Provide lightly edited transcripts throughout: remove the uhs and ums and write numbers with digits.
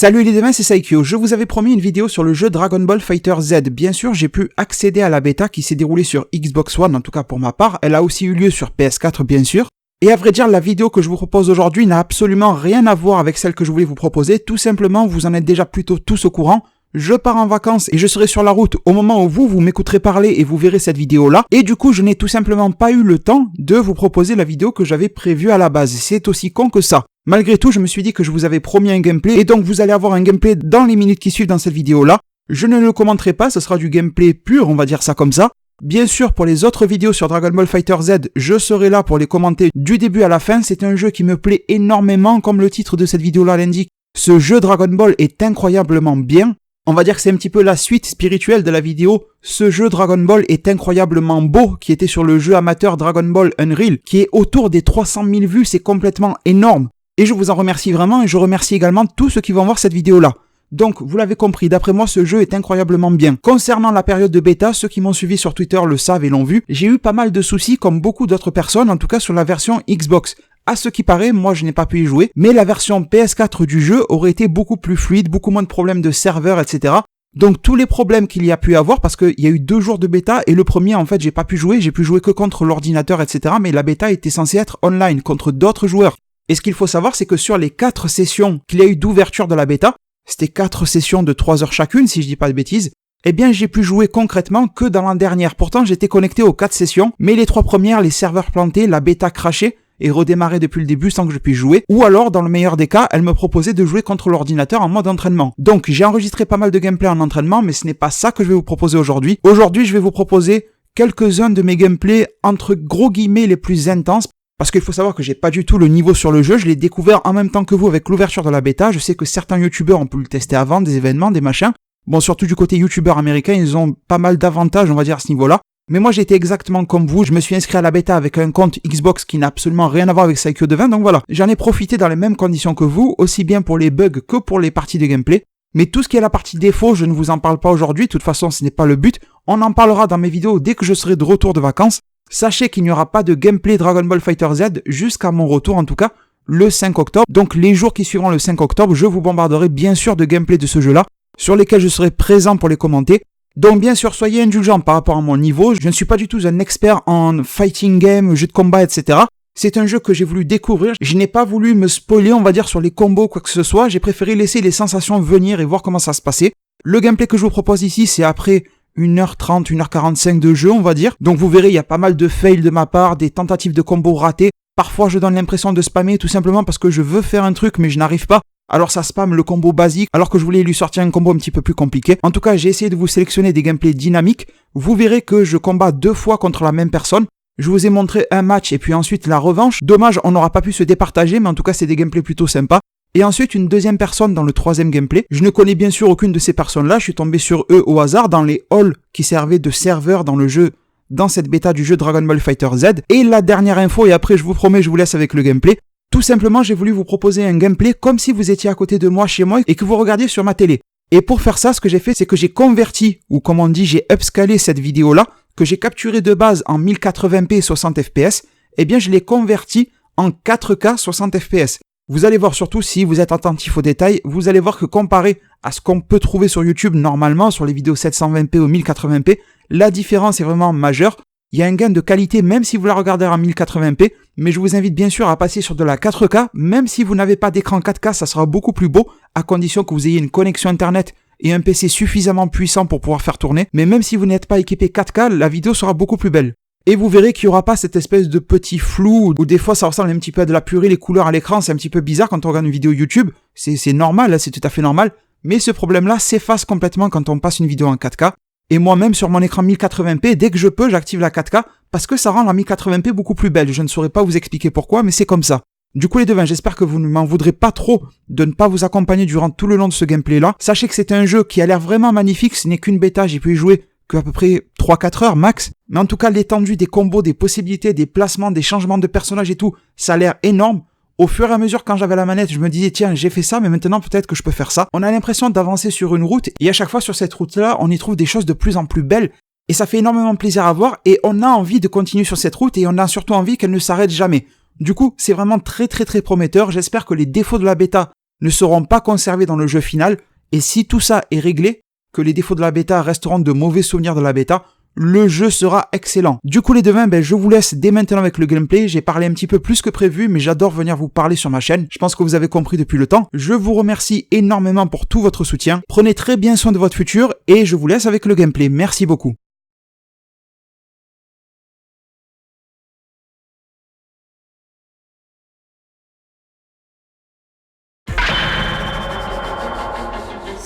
Salut les démons, c'est Saikyo. Je vous avais promis une vidéo sur le jeu Dragon Ball FighterZ. Bien sûr, j'ai pu accéder à la bêta qui s'est déroulée sur Xbox One, en tout cas pour ma part. Elle a aussi eu lieu sur PS4, bien sûr. Et à vrai dire, la vidéo que je vous propose aujourd'hui n'a absolument rien à voir avec celle que je voulais vous proposer. Tout simplement, vous en êtes déjà plutôt tous au courant. Je pars en vacances et je serai sur la route au moment où vous m'écouterez parler et vous verrez cette vidéo-là. Et du coup, je n'ai tout simplement pas eu le temps de vous proposer la vidéo que j'avais prévue à la base. C'est aussi con que ça. Malgré tout, je me suis dit que je vous avais promis un gameplay et donc vous allez avoir un gameplay dans les minutes qui suivent dans cette vidéo-là. Je ne le commenterai pas, ce sera du gameplay pur, on va dire ça comme ça. Bien sûr, pour les autres vidéos sur Dragon Ball FighterZ, je serai là pour les commenter du début à la fin. C'est un jeu qui me plaît énormément, comme le titre de cette vidéo-là l'indique. Ce jeu Dragon Ball est incroyablement bien. On va dire que c'est un petit peu la suite spirituelle de la vidéo. Ce jeu Dragon Ball est incroyablement beau, qui était sur le jeu amateur Dragon Ball Unreal, qui est autour des 300 000 vues, c'est complètement énorme. Et je vous en remercie vraiment, et je remercie également tous ceux qui vont voir cette vidéo-là. Donc, vous l'avez compris, d'après moi, ce jeu est incroyablement bien. Concernant la période de bêta, ceux qui m'ont suivi sur Twitter le savent et l'ont vu, j'ai eu pas mal de soucis, comme beaucoup d'autres personnes, en tout cas sur la version Xbox. À ce qui paraît, moi je n'ai pas pu y jouer, mais la version PS4 du jeu aurait été beaucoup plus fluide, beaucoup moins de problèmes de serveur, etc. Donc tous les problèmes qu'il y a pu avoir, parce qu'il y a eu 2 jours de bêta, et le premier en fait j'ai pas pu jouer, j'ai pu jouer que contre l'ordinateur, etc. Mais la bêta était censée être online, contre d'autres joueurs. Et ce qu'il faut savoir, c'est que sur les 4 sessions qu'il y a eu d'ouverture de la bêta, c'était 4 sessions de 3 heures chacune, si je dis pas de bêtises, eh bien j'ai pu jouer concrètement que dans la dernière. Pourtant j'étais connecté aux 4 sessions, mais les 3 premières, les serveurs plantés, la bêta crashait, et redémarrer depuis le début sans que je puisse jouer, ou alors dans le meilleur des cas, elle me proposait de jouer contre l'ordinateur en mode entraînement. Donc j'ai enregistré pas mal de gameplay en entraînement, mais ce n'est pas ça que je vais vous proposer aujourd'hui. Aujourd'hui, je vais vous proposer quelques-uns de mes gameplays entre gros guillemets les plus intenses, parce qu'il faut savoir que j'ai pas du tout le niveau sur le jeu, je l'ai découvert en même temps que vous avec l'ouverture de la bêta. Je sais que certains youtubeurs ont pu le tester avant, des événements, des machins. Bon, surtout du côté youtubeur américain, ils ont pas mal d'avantages, on va dire, à ce niveau-là. Mais moi j'ai été exactement comme vous, je me suis inscrit à la bêta avec un compte Xbox qui n'a absolument rien à voir avec Saikyo Devin, donc voilà, j'en ai profité dans les mêmes conditions que vous, aussi bien pour les bugs que pour les parties de gameplay. Mais tout ce qui est la partie défaut, je ne vous en parle pas aujourd'hui, de toute façon ce n'est pas le but, on en parlera dans mes vidéos dès que je serai de retour de vacances. Sachez qu'il n'y aura pas de gameplay Dragon Ball FighterZ jusqu'à mon retour en tout cas, le 5 octobre. Donc les jours qui suivront le 5 octobre, je vous bombarderai bien sûr de gameplay de ce jeu-là, sur lesquels je serai présent pour les commenter. Donc bien sûr, soyez indulgents par rapport à mon niveau, je ne suis pas du tout un expert en fighting game, jeu de combat, etc. C'est un jeu que j'ai voulu découvrir, je n'ai pas voulu me spoiler, on va dire, sur les combos, quoi que ce soit, j'ai préféré laisser les sensations venir et voir comment ça se passait. Le gameplay que je vous propose ici, c'est après 1h30, 1h45 de jeu, on va dire. Donc vous verrez, il y a pas mal de fails de ma part, des tentatives de combos ratés. Parfois, je donne l'impression de spammer tout simplement parce que je veux faire un truc, mais je n'arrive pas. Alors ça spamme le combo basique, alors que je voulais lui sortir un combo un petit peu plus compliqué. En tout cas, j'ai essayé de vous sélectionner des gameplays dynamiques. Vous verrez que je combats 2 fois contre la même personne. Je vous ai montré un match et puis ensuite la revanche. Dommage, on n'aura pas pu se départager, mais en tout cas, c'est des gameplays plutôt sympas. Et ensuite, une deuxième personne dans le 3e gameplay. Je ne connais bien sûr aucune de ces personnes-là, je suis tombé sur eux au hasard dans les halls qui servaient de serveurs dans le jeu, dans cette bêta du jeu Dragon Ball FighterZ. Et la dernière info, et après je vous promets, je vous laisse avec le gameplay. Tout simplement, j'ai voulu vous proposer un gameplay comme si vous étiez à côté de moi, chez moi, et que vous regardiez sur ma télé. Et pour faire ça, ce que j'ai fait, c'est que j'ai converti, ou comme on dit, j'ai upscalé cette vidéo-là, que j'ai capturée de base en 1080p 60 fps, eh bien je l'ai converti en 4K 60 fps. Vous allez voir surtout, si vous êtes attentif aux détails, vous allez voir que comparé à ce qu'on peut trouver sur YouTube normalement, sur les vidéos 720p ou 1080p, la différence est vraiment majeure. Il y a un gain de qualité même si vous la regardez en 1080p, mais je vous invite bien sûr à passer sur de la 4K, même si vous n'avez pas d'écran 4K, ça sera beaucoup plus beau, à condition que vous ayez une connexion internet et un PC suffisamment puissant pour pouvoir faire tourner, mais même si vous n'êtes pas équipé 4K, la vidéo sera beaucoup plus belle. Et vous verrez qu'il n'y aura pas cette espèce de petit flou, où des fois ça ressemble un petit peu à de la purée, les couleurs à l'écran, c'est un petit peu bizarre quand on regarde une vidéo YouTube, c'est normal, c'est tout à fait normal, mais ce problème-là s'efface complètement quand on passe une vidéo en 4K. Et moi-même, sur mon écran 1080p, dès que je peux, j'active la 4K, parce que ça rend la 1080p beaucoup plus belle. Je ne saurais pas vous expliquer pourquoi, mais c'est comme ça. Du coup les devins, j'espère que vous ne m'en voudrez pas trop de ne pas vous accompagner durant tout le long de ce gameplay-là. Sachez que c'est un jeu qui a l'air vraiment magnifique, ce n'est qu'une bêta, j'ai pu y jouer qu'à peu près 3-4 heures max. Mais en tout cas, l'étendue des combos, des possibilités, des placements, des changements de personnages et tout, ça a l'air énorme. Au fur et à mesure, quand j'avais la manette, je me disais, tiens, j'ai fait ça, mais maintenant peut-être que je peux faire ça. On a l'impression d'avancer sur une route, et à chaque fois sur cette route-là, on y trouve des choses de plus en plus belles, et ça fait énormément plaisir à voir, et on a envie de continuer sur cette route, et on a surtout envie qu'elle ne s'arrête jamais. Du coup, c'est vraiment très prometteur, j'espère que les défauts de la bêta ne seront pas conservés dans le jeu final, et si tout ça est réglé, que les défauts de la bêta resteront de mauvais souvenirs de la bêta, le jeu sera excellent. Du coup les devins, je vous laisse dès maintenant avec le gameplay. J'ai parlé un petit peu plus que prévu, mais j'adore venir vous parler sur ma chaîne. Je pense que vous avez compris depuis le temps. Je vous remercie énormément pour tout votre soutien. Prenez très bien soin de votre futur et je vous laisse avec le gameplay. Merci beaucoup.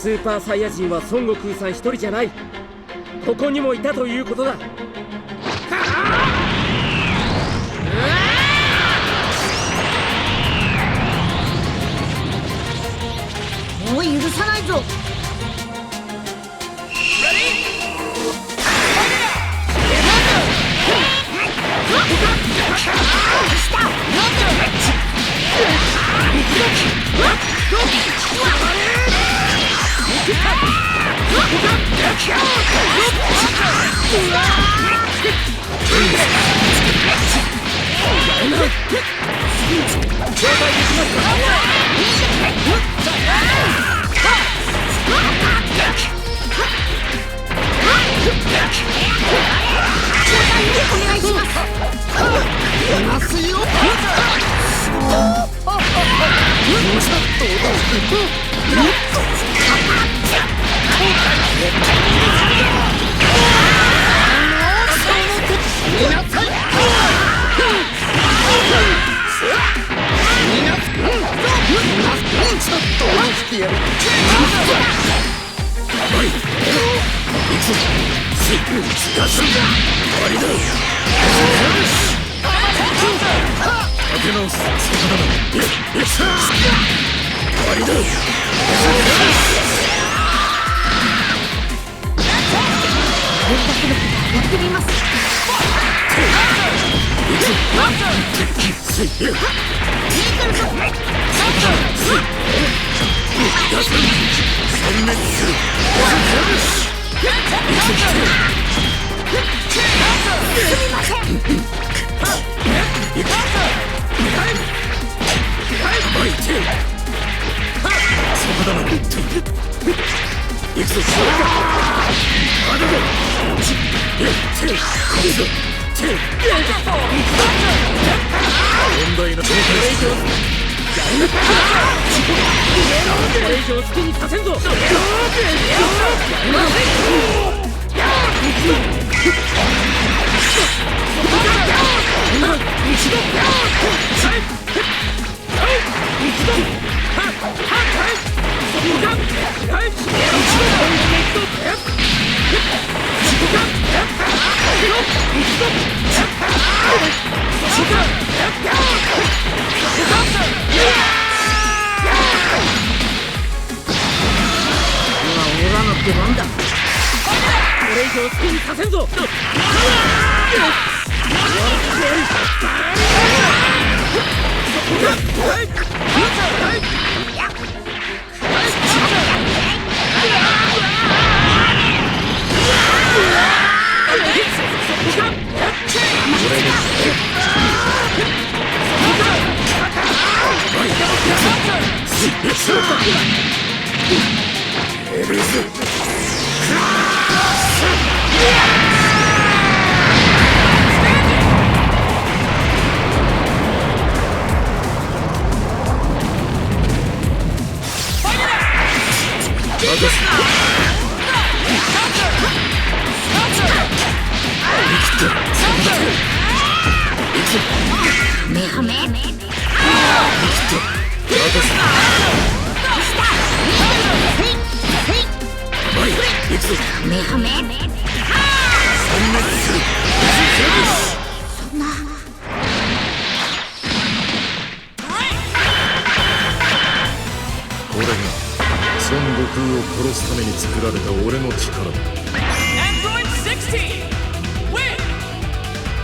Super Saiyajin は孫悟空さん一人じゃない。ここにもいたということだ。もう許さないぞ。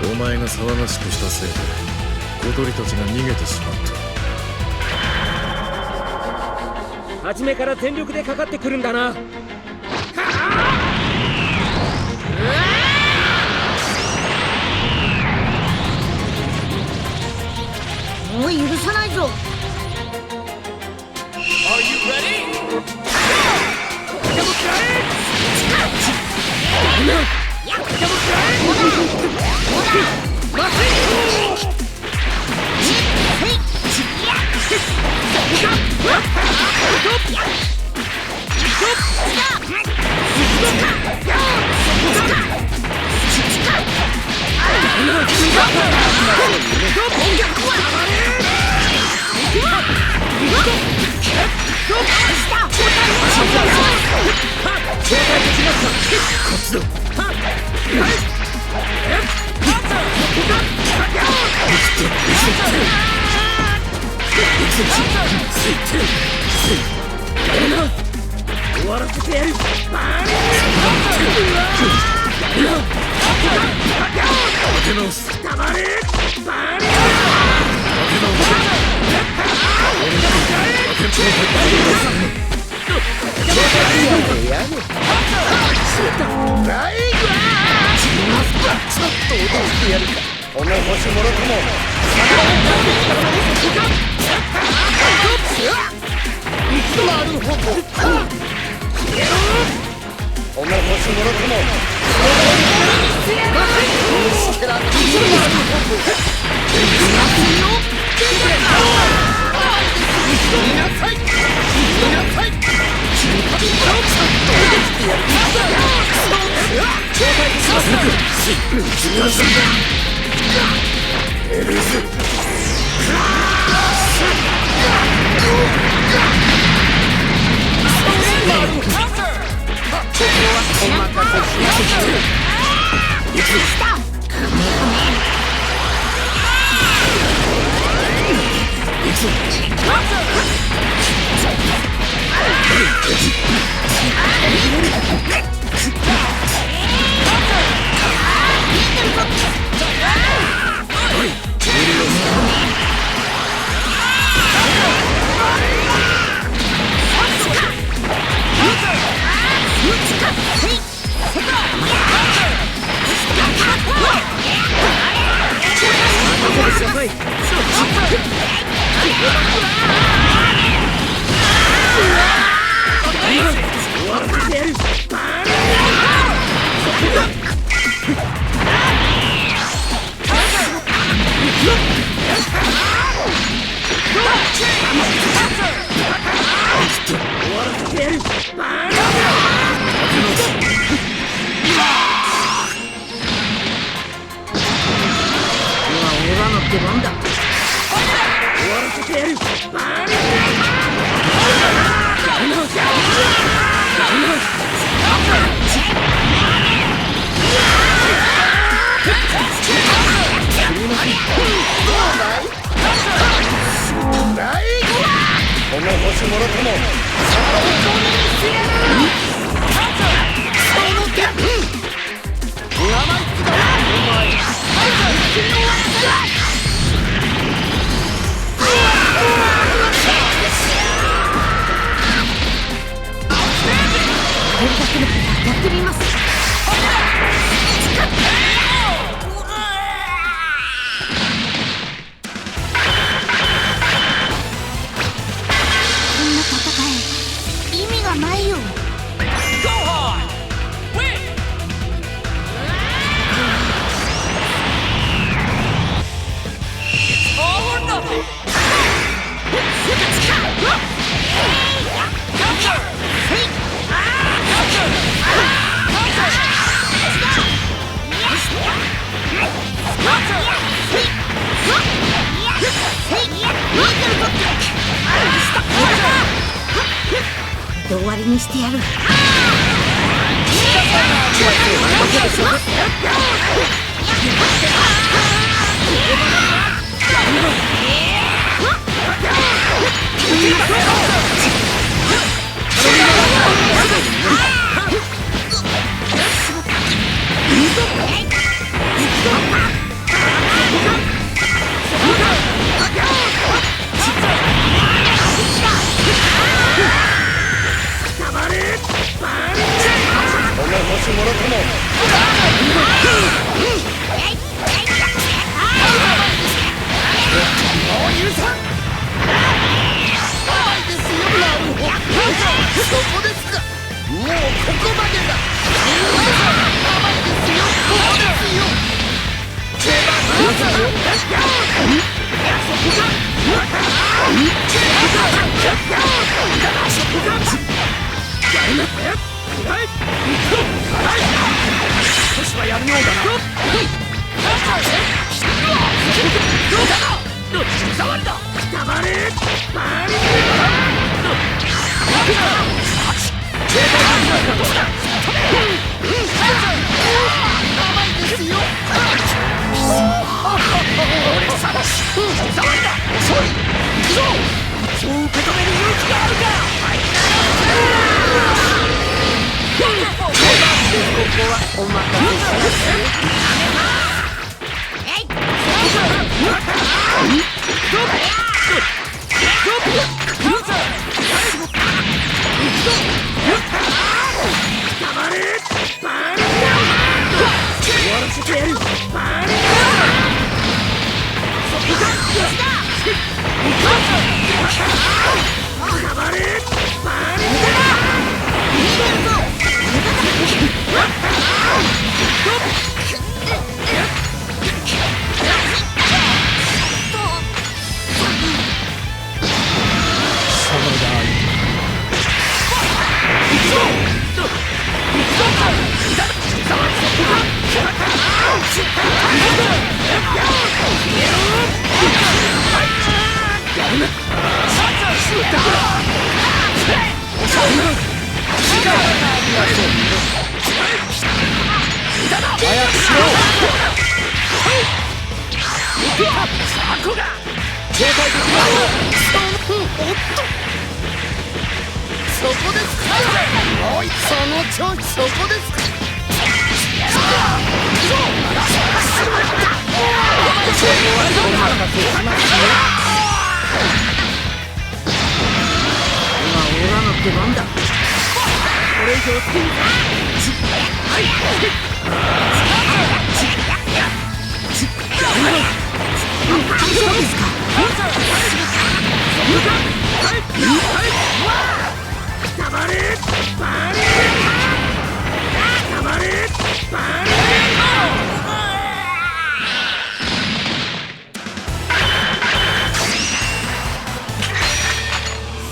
お前が騒がしくしたせいで小鳥たちが逃げてしまった。初めから全力でかかってくるんだな。もう許さないぞ。終わらせてやる。黙れ。終わりにしてやる。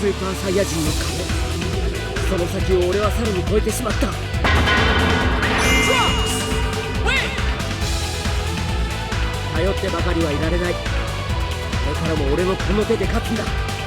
スーパーサイヤ人の壁、その先を俺はさらに越えてしまった。頼ってばかりはいられない。これからも俺のこの手で勝つんだ。